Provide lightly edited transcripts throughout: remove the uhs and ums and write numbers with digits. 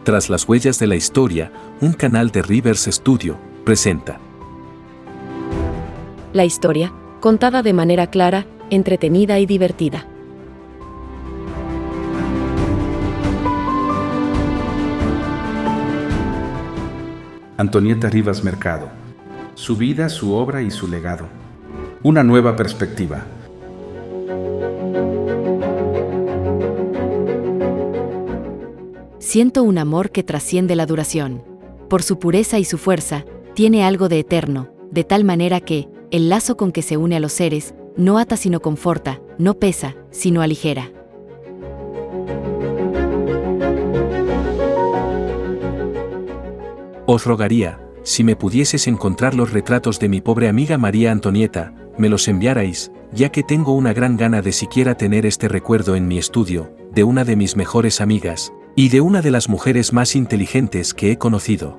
Tras las huellas de la historia, un canal de Rivers Studio, presenta la historia, contada de manera clara, entretenida y divertida. Antonieta Rivas Mercado. Su vida, su obra y su legado. Una nueva perspectiva. Siento un amor que trasciende la duración. Por su pureza y su fuerza, tiene algo de eterno, de tal manera que, el lazo con que se une a los seres, no ata sino conforta, no pesa, sino aligera. Os rogaría, si me pudieses encontrar los retratos de mi pobre amiga María Antonieta, me los enviarais, ya que tengo una gran gana de siquiera tener este recuerdo en mi estudio, de una de mis mejores amigas, y de una de las mujeres más inteligentes que he conocido.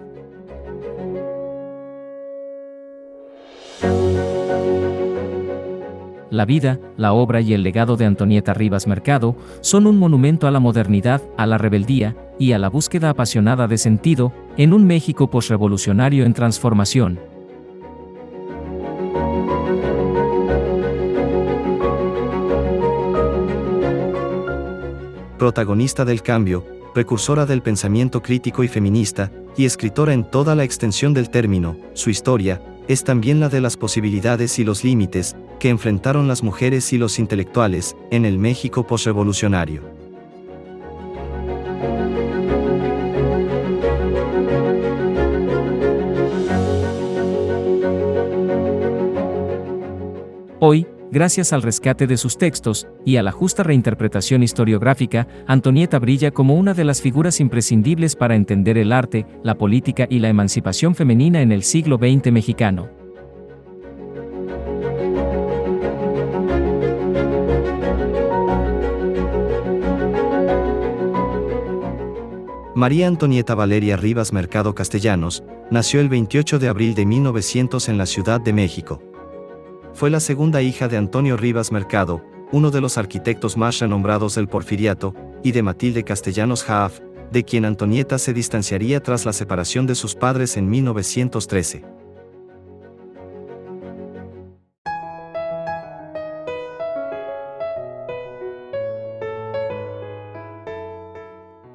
La vida, la obra y el legado de Antonieta Rivas Mercado son un monumento a la modernidad, a la rebeldía y a la búsqueda apasionada de sentido en un México posrevolucionario en transformación. Protagonista del cambio, precursora del pensamiento crítico y feminista, y escritora en toda la extensión del término, su historia es también la de las posibilidades y los límites que enfrentaron las mujeres y los intelectuales en el México posrevolucionario. Hoy, gracias al rescate de sus textos y a la justa reinterpretación historiográfica, Antonieta brilla como una de las figuras imprescindibles para entender el arte, la política y la emancipación femenina en el siglo XX mexicano. María Antonieta Valeria Rivas Mercado Castellanos nació el 28 de abril de 1900 en la Ciudad de México. Fue la segunda hija de Antonio Rivas Mercado, uno de los arquitectos más renombrados del Porfiriato, y de Matilde Castellanos Jaaf, de quien Antonieta se distanciaría tras la separación de sus padres en 1913.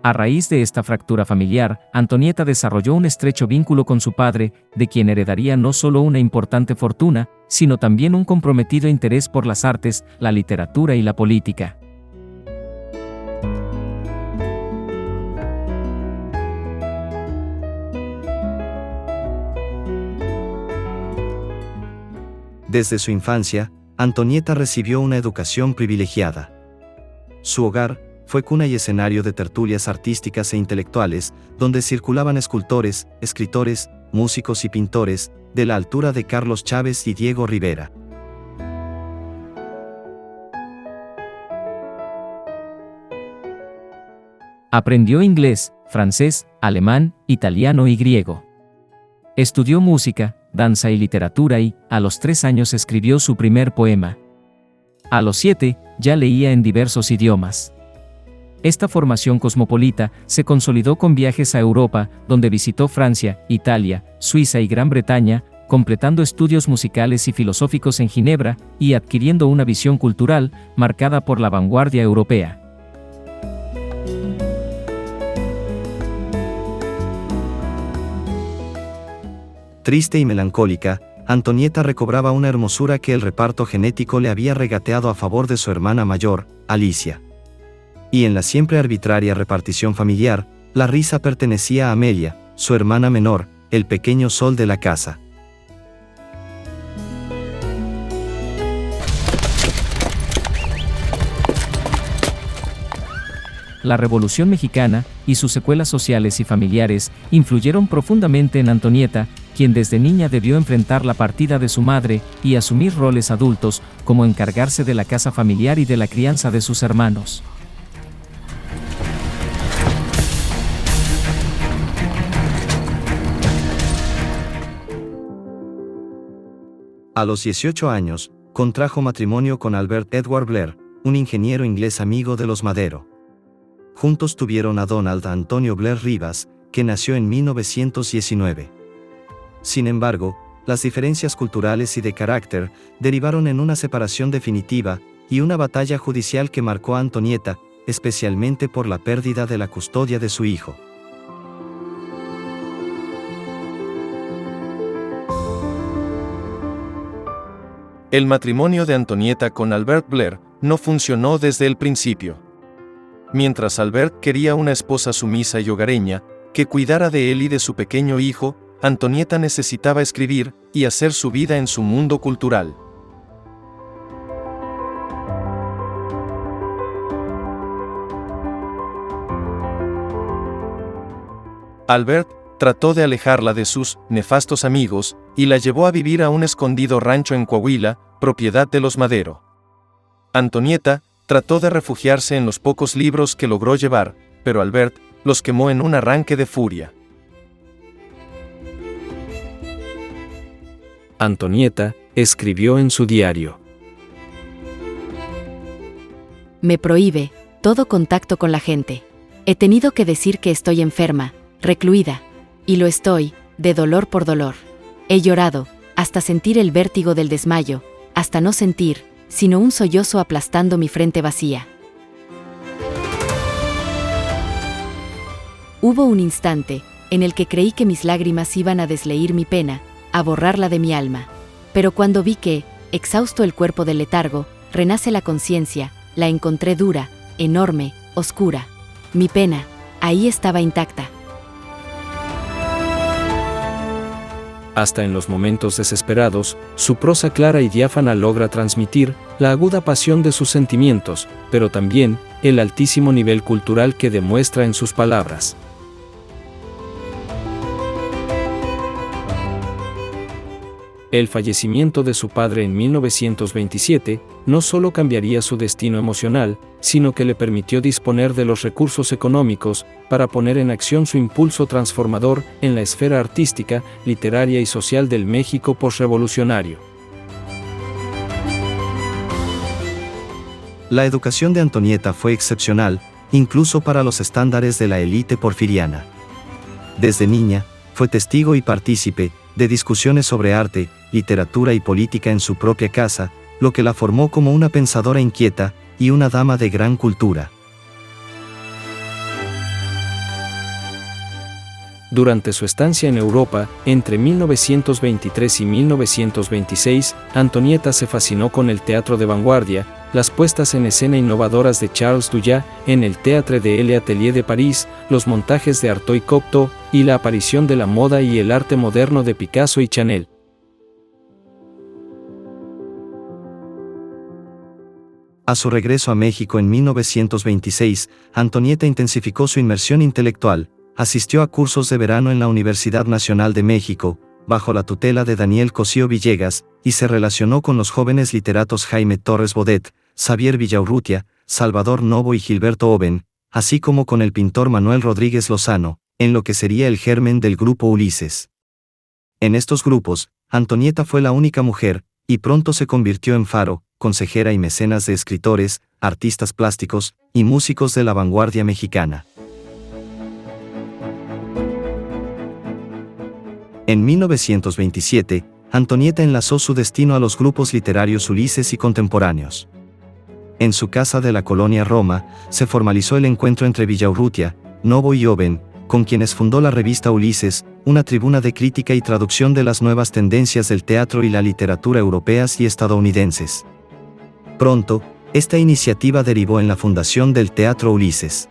A raíz de esta fractura familiar, Antonieta desarrolló un estrecho vínculo con su padre, de quien heredaría no solo una importante fortuna, sino también un comprometido interés por las artes, la literatura y la política. Desde su infancia, Antonieta recibió una educación privilegiada. Su hogar fue cuna y escenario de tertulias artísticas e intelectuales, donde circulaban escultores, escritores, músicos y pintores, de la altura de Carlos Chávez y Diego Rivera. Aprendió inglés, francés, alemán, italiano y griego. Estudió música, danza y literatura y, a los 3 años escribió su primer poema. A los 7, ya leía en diversos idiomas. Esta formación cosmopolita se consolidó con viajes a Europa, donde visitó Francia, Italia, Suiza y Gran Bretaña, completando estudios musicales y filosóficos en Ginebra y adquiriendo una visión cultural marcada por la vanguardia europea. Triste y melancólica, Antonieta recobraba una hermosura que el reparto genético le había regateado a favor de su hermana mayor, Alicia. Y en la siempre arbitraria repartición familiar, la risa pertenecía a Amelia, su hermana menor, el pequeño sol de la casa. La Revolución Mexicana y sus secuelas sociales y familiares influyeron profundamente en Antonieta, quien desde niña debió enfrentar la partida de su madre y asumir roles adultos, como encargarse de la casa familiar y de la crianza de sus hermanos. A los 18 años, contrajo matrimonio con Albert Edward Blair, un ingeniero inglés amigo de los Madero. juntos tuvieron a Donald Antonio Blair Rivas, que nació en 1919. Sin embargo, las diferencias culturales y de carácter derivaron en una separación definitiva y una batalla judicial que marcó a Antonieta, especialmente por la pérdida de la custodia de su hijo. El matrimonio de Antonieta con Albert Blair no funcionó desde el principio. Mientras Albert quería una esposa sumisa y hogareña, que cuidara de él y de su pequeño hijo, Antonieta necesitaba escribir y hacer su vida en su mundo cultural. Albert trató de alejarla de sus nefastos amigos y la llevó a vivir a un escondido rancho en Coahuila, propiedad de los Madero. Antonieta trató de refugiarse en los pocos libros que logró llevar, pero Albert los quemó en un arranque de furia. Antonieta escribió en su diario: Me prohíbe todo contacto con la gente. He tenido que decir que estoy enferma, recluida. Y lo estoy, de dolor por dolor. He llorado, hasta sentir el vértigo del desmayo, hasta no sentir, sino un sollozo aplastando mi frente vacía. Hubo un instante en el que creí que mis lágrimas iban a desleír mi pena, a borrarla de mi alma. Pero cuando vi que, exhausto el cuerpo del letargo, renace la conciencia, la encontré dura, enorme, oscura. Mi pena, ahí estaba intacta. Hasta en los momentos desesperados, su prosa clara y diáfana logra transmitir la aguda pasión de sus sentimientos, pero también el altísimo nivel cultural que demuestra en sus palabras. El fallecimiento de su padre en 1927 no solo cambiaría su destino emocional, sino que le permitió disponer de los recursos económicos para poner en acción su impulso transformador en la esfera artística, literaria y social del México posrevolucionario. La educación de Antonieta fue excepcional, incluso para los estándares de la élite porfiriana. Desde niña, fue testigo y partícipe de discusiones sobre arte, literatura y política en su propia casa, lo que la formó como una pensadora inquieta y una dama de gran cultura. Durante su estancia en Europa, entre 1923 y 1926, Antonieta se fascinó con el teatro de vanguardia, las puestas en escena innovadoras de Charles Dujas en el Théâtre de l'Atelier de París, los montajes de Artaud y Cocteau, y la aparición de la moda y el arte moderno de Picasso y Chanel. A su regreso a México en 1926, Antonieta intensificó su inmersión intelectual, asistió a cursos de verano en la Universidad Nacional de México, bajo la tutela de Daniel Cosío Villegas, y se relacionó con los jóvenes literatos Jaime Torres Bodet, Xavier Villaurrutia, Salvador Novo y Gilberto Oben, así como con el pintor Manuel Rodríguez Lozano, en lo que sería el germen del Grupo Ulises. En estos grupos, Antonieta fue la única mujer, y pronto se convirtió en faro, consejera y mecenas de escritores, artistas plásticos y músicos de la vanguardia mexicana. En 1927, Antonieta enlazó su destino a los grupos literarios Ulises y contemporáneos. En su casa de la colonia Roma, se formalizó el encuentro entre Villaurrutia, Novo y Oben, con quienes fundó la revista Ulises, una tribuna de crítica y traducción de las nuevas tendencias del teatro y la literatura europeas y estadounidenses. Pronto, esta iniciativa derivó en la fundación del Teatro Ulises.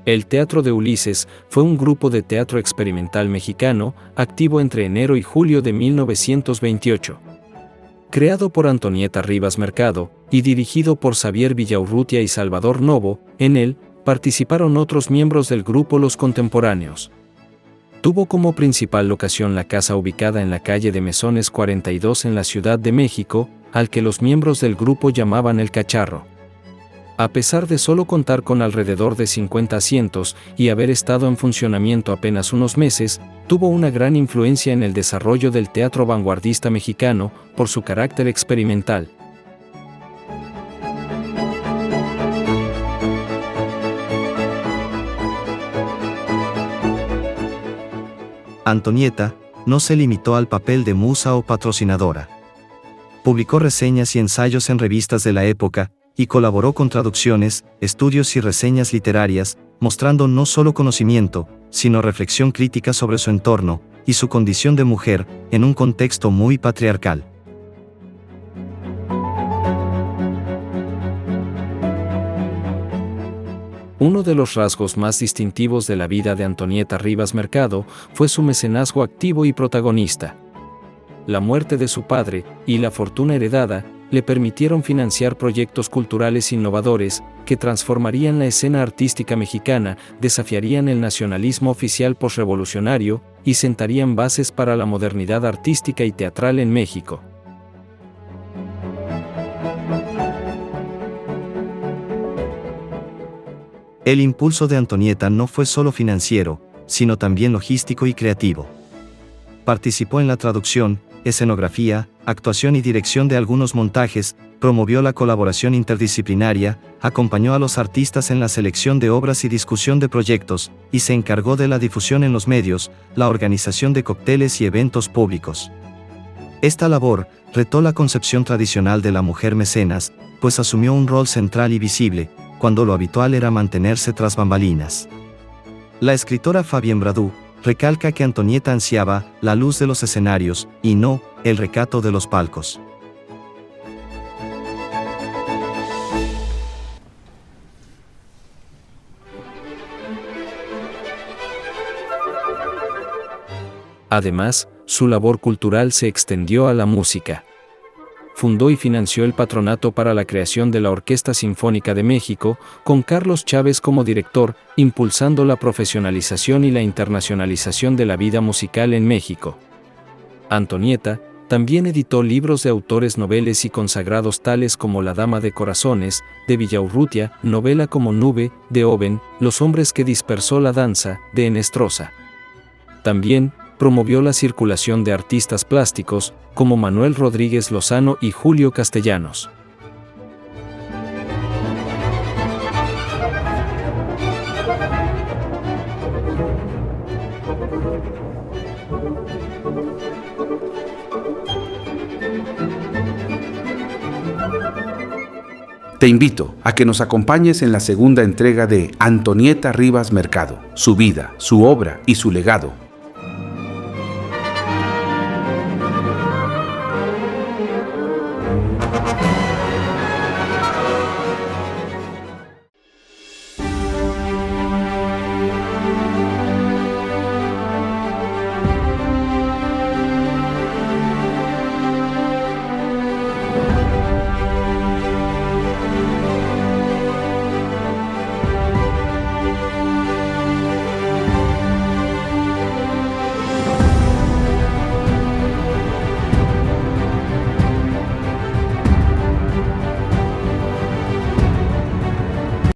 El Teatro de Ulises fue un grupo de teatro experimental mexicano, activo entre enero y julio de 1928. Creado por Antonieta Rivas Mercado, y dirigido por Xavier Villaurrutia y Salvador Novo, en él participaron otros miembros del grupo Los Contemporáneos. Tuvo como principal locación la casa ubicada en la calle de Mesones 42 en la Ciudad de México, al que los miembros del grupo llamaban El Cacharro. A pesar de solo contar con alrededor de 50 asientos y haber estado en funcionamiento apenas unos meses, tuvo una gran influencia en el desarrollo del teatro vanguardista mexicano por su carácter experimental. Antonieta no se limitó al papel de musa o patrocinadora. Publicó reseñas y ensayos en revistas de la época, y colaboró con traducciones, estudios y reseñas literarias, mostrando no solo conocimiento, sino reflexión crítica sobre su entorno y su condición de mujer, en un contexto muy patriarcal. Uno de los rasgos más distintivos de la vida de Antonieta Rivas Mercado fue su mecenazgo activo y protagonista. La muerte de su padre y la fortuna heredada le permitieron financiar proyectos culturales innovadores que transformarían la escena artística mexicana, desafiarían el nacionalismo oficial posrevolucionario y sentarían bases para la modernidad artística y teatral en México. El impulso de Antonieta no fue solo financiero, sino también logístico y creativo. Participó en la traducción, escenografía, actuación y dirección de algunos montajes, promovió la colaboración interdisciplinaria, acompañó a los artistas en la selección de obras y discusión de proyectos, y se encargó de la difusión en los medios, la organización de cócteles y eventos públicos. Esta labor retó la concepción tradicional de la mujer mecenas, pues asumió un rol central y visible, cuando lo habitual era mantenerse tras bambalinas. La escritora Fabienne Bradou recalca que Antonieta ansiaba la luz de los escenarios y no el recato de los palcos. Además, su labor cultural se extendió a la música. Fundó y financió el Patronato para la creación de la Orquesta Sinfónica de México, con Carlos Chávez como director, impulsando la profesionalización y la internacionalización de la vida musical en México. Antonieta también editó libros de autores noveles y consagrados tales como La Dama de Corazones, de Villaurrutia, novela como Nube, de Oben, Los hombres que dispersó la danza, de Enestrosa. También promovió la circulación de artistas plásticos, como Manuel Rodríguez Lozano y Julio Castellanos. Te invito a que nos acompañes en la segunda entrega de Antonieta Rivas Mercado, su vida, su obra y su legado,